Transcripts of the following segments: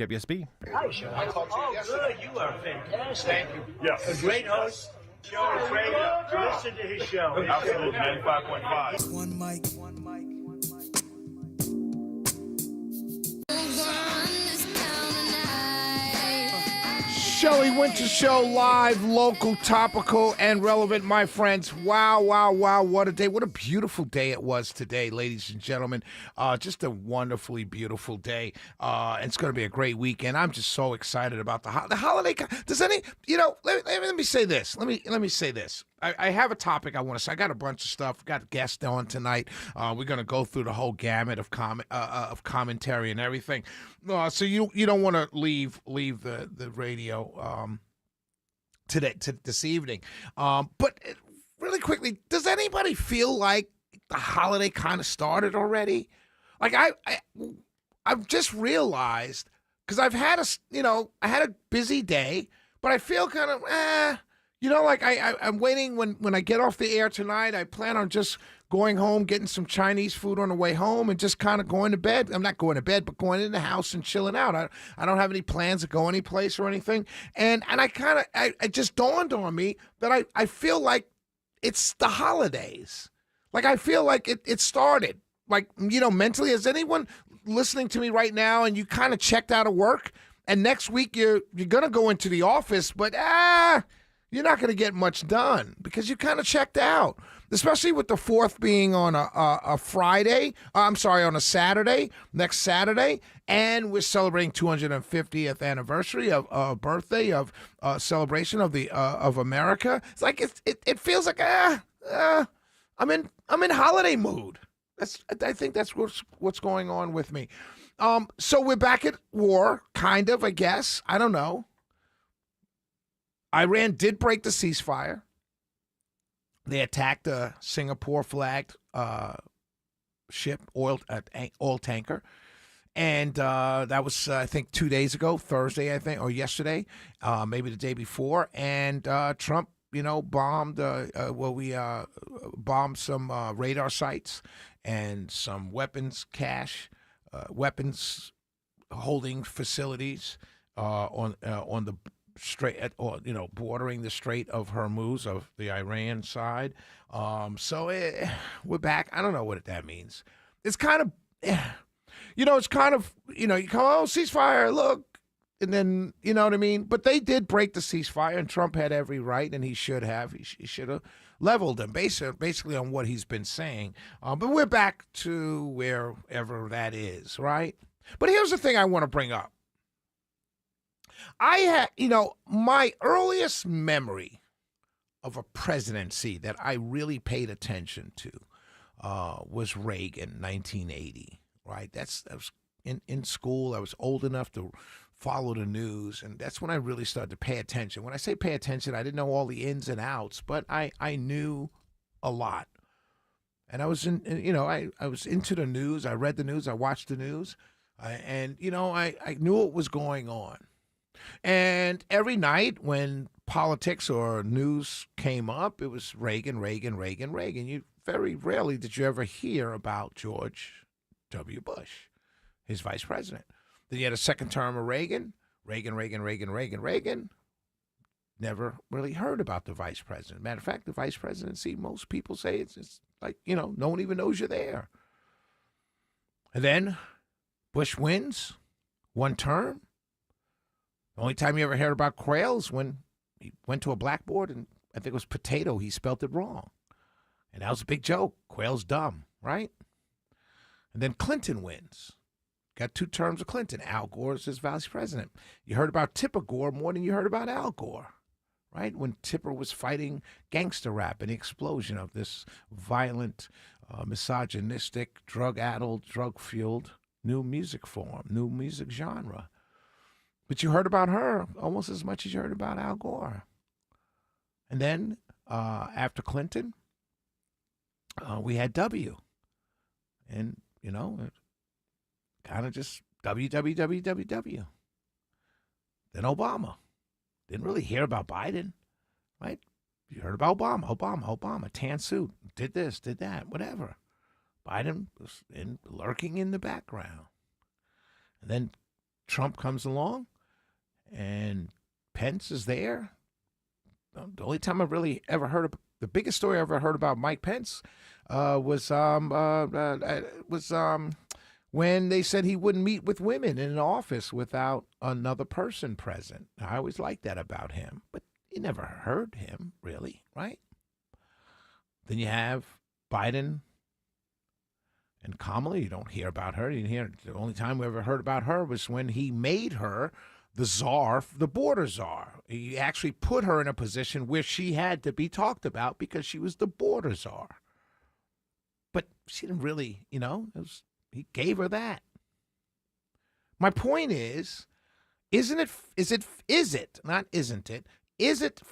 WSB. Hi, Sean. Oh, good. You are fantastic. Thank you. A great host. Sean is great. Listen to his show. Absolutely, 95.5. One mic. Shelley Winter Show, live, local, topical, and relevant, my friends. Wow, wow, wow, what a day. What a beautiful day it was today, ladies and gentlemen. Just a wonderfully beautiful day. And it's going to be a great weekend. I'm just so excited about the holiday. Does any, let me say this. Let me say this. I have a topic I want to say. I got a bunch of stuff. Got a guest on tonight. We're going to go through the whole gamut of commentary and everything. So you don't want to leave the radio this evening. But really quickly, does anybody feel like the holiday kind of started already? Like I've just realized, because I had a busy day, but I feel kind of like I'm waiting when I get off the air tonight. I plan on just going home, getting some Chinese food on the way home, and just kind of going to bed. I'm not going to bed, but going in the house and chilling out. I don't have any plans to go anyplace or anything. And it just dawned on me that I feel like it's the holidays. Like I feel like it started. Like, mentally, is anyone listening to me right now and you kind of checked out of work, and next week you're going to go into the office, but you're not going to get much done because you kind of checked out, especially with the 4th being on a Friday. On a Saturday, next Saturday. And we're celebrating 250th anniversary of birthday of celebration of America. It's like it feels like I'm in holiday mood. I think that's what's going on with me. So we're back at war, kind of, I guess. I don't know. Iran did break the ceasefire. They attacked a Singapore-flagged ship, oil tanker. And that was, I think, 2 days ago, Thursday, I think, or yesterday, maybe the day before. And Trump, bombed, bombed some radar sites and some weapons cache, weapons holding facilities on the Strait, bordering the Strait of Hormuz of the Iran side. We're back. I don't know what that means. It's kind of, you come, ceasefire, look, and then, you know what I mean? But they did break the ceasefire, and Trump had every right, and he should have. He should have leveled them, basically on what he's been saying. But we're back to wherever that is, right? But here's the thing I want to bring up. I had, my earliest memory of a presidency that I really paid attention to was Reagan, 1980, right? That was in school. I was old enough to follow the news, and that's when I really started to pay attention. When I say pay attention, I didn't know all the ins and outs, but I knew a lot. And I was I was into the news. I read the news. I watched the news. I knew what was going on. And every night when politics or news came up, it was Reagan. You very rarely did you ever hear about George W. Bush, his vice president. Then you had a second term of Reagan. Never really heard about the vice president. Matter of fact, the vice presidency, most people say it's like, no one even knows you're there. And then Bush wins one term. The only time you ever heard about Quayle is when he went to a blackboard and I think it was potato. He spelt it wrong. And that was a big joke. Quayle's dumb, right? And then Clinton wins. Got 2 terms of Clinton. Al Gore is his vice president. You heard about Tipper Gore more than you heard about Al Gore, right? When Tipper was fighting gangster rap and the explosion of this violent, misogynistic, drug-addled, drug-fueled new music form, new music genre. But you heard about her almost as much as you heard about Al Gore. And then after Clinton, we had W. And, kind of just WWWWW. Then Obama. Didn't really hear about Biden, right? You heard about Obama, tan suit, did this, did that, whatever. Biden was lurking in the background. And then Trump comes along and Pence is there. The only time I've really ever heard of the biggest story I ever heard about Mike Pence was when they said he wouldn't meet with women in an office without another person present. I always liked that about him, but you never heard him really, right? Then you have Biden and Kamala. You don't hear about her. The only time we ever heard about her was when he made her the czar, the border czar. He actually put her in a position where she had to be talked about because she was the border czar. But she didn't really, he gave her that. My point is it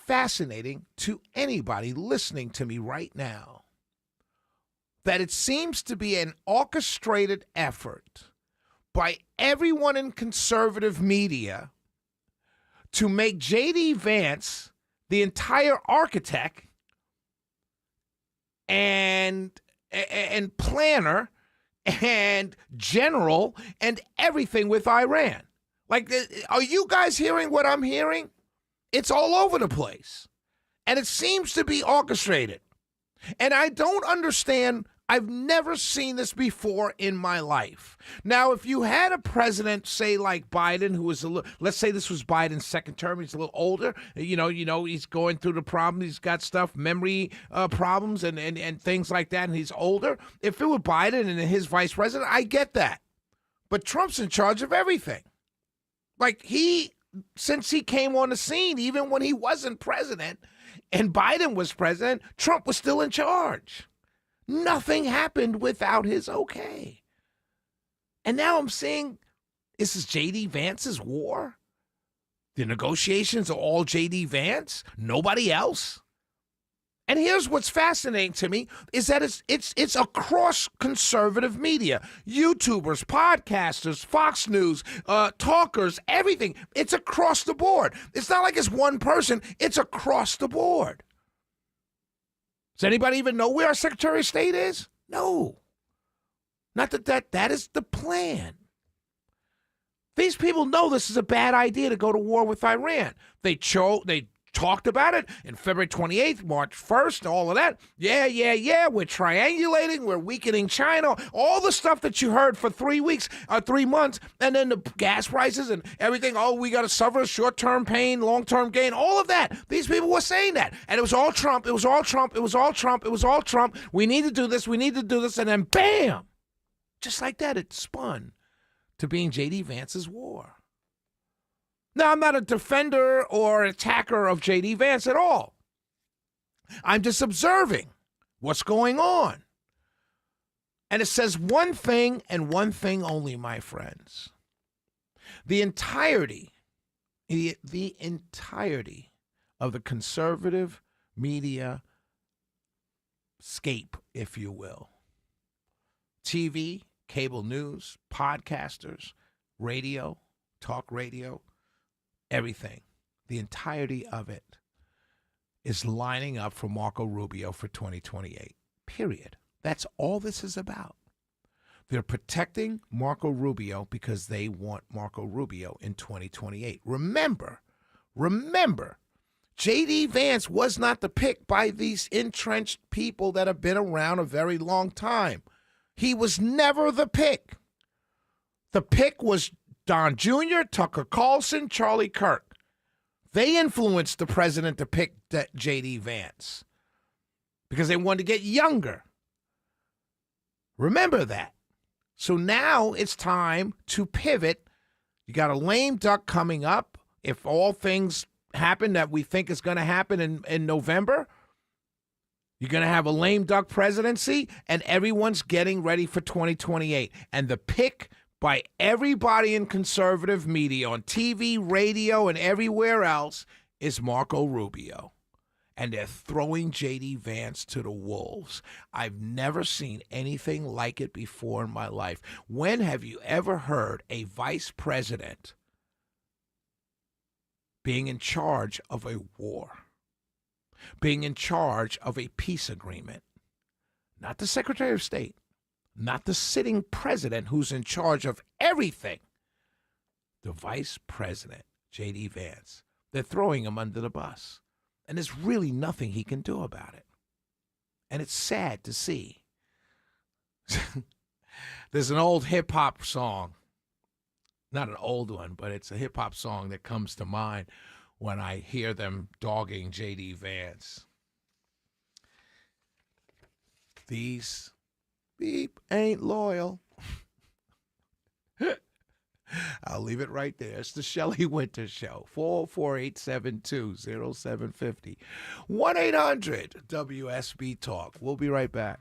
fascinating to anybody listening to me right now that it seems to be an orchestrated effort by everyone in conservative media to make J.D. Vance the entire architect and planner and general and everything with Iran. Like, are you guys hearing what I'm hearing? It's all over the place. And it seems to be orchestrated. And I don't understand. I've never seen this before in my life. Now, if you had a president, say like Biden, who was let's say this was Biden's second term, he's a little older, he's going through the problem, he's got memory problems and things like that, and he's older. If it were Biden and his vice president, I get that. But Trump's in charge of everything. Like since he came on the scene, even when he wasn't president and Biden was president, Trump was still in charge. Nothing happened without his okay. And now I'm saying, this is J.D. Vance's war? The negotiations are all J.D. Vance? Nobody else? And here's what's fascinating to me is that it's across conservative media. YouTubers, podcasters, Fox News, talkers, everything. It's across the board. It's not like it's one person. It's across the board. Does anybody even know where our Secretary of State is? No. Not that is the plan. These people know this is a bad idea to go to war with Iran. They talked about it in February 28th, March 1st, all of that. Yeah, we're triangulating, we're weakening China, all the stuff that you heard for 3 weeks, 3 months, and then the gas prices and everything. Oh, we got to suffer short-term pain, long-term gain, all of that. These people were saying that. And it was all Trump, it was all Trump, it was all Trump, it was all Trump. We need to do this, and then bam! Just like that, it spun to being J.D. Vance's war. Now, I'm not a defender or attacker of J.D. Vance at all. I'm just observing what's going on. And it says one thing and one thing only, my friends. The entirety of the conservative media scape, if you will. TV, cable news, podcasters, radio, talk radio, everything, the entirety of it is lining up for Marco Rubio for 2028, period. That's all this is about. They're protecting Marco Rubio because they want Marco Rubio in 2028. Remember, J.D. Vance was not the pick by these entrenched people that have been around a very long time. He was never the pick. The pick was Don Jr., Tucker Carlson, Charlie Kirk. They influenced the president to pick J.D. Vance because they wanted to get younger. Remember that. So now it's time to pivot. You got a lame duck coming up. If all things happen that we think is going to happen in November, you're going to have a lame duck presidency, and everyone's getting ready for 2028. And the pick by everybody in conservative media on TV, radio, and everywhere else is Marco Rubio. And they're throwing J.D. Vance to the wolves. I've never seen anything like it before in my life. When have you ever heard a vice president being in charge of a war, being in charge of a peace agreement? Not the Secretary of State, not the sitting president who's in charge of everything. the vice president, J.D. Vance. They're throwing him under the bus. And there's really nothing he can do about it. And it's sad to see. There's an old hip-hop song. Not an old one, but it's a hip-hop song that comes to mind when I hear them dogging J.D. Vance. These beep ain't loyal. I'll leave it right there. It's the Shelley Winter Show. 448-720-0750. 1-800-WSB Talk. We'll be right back.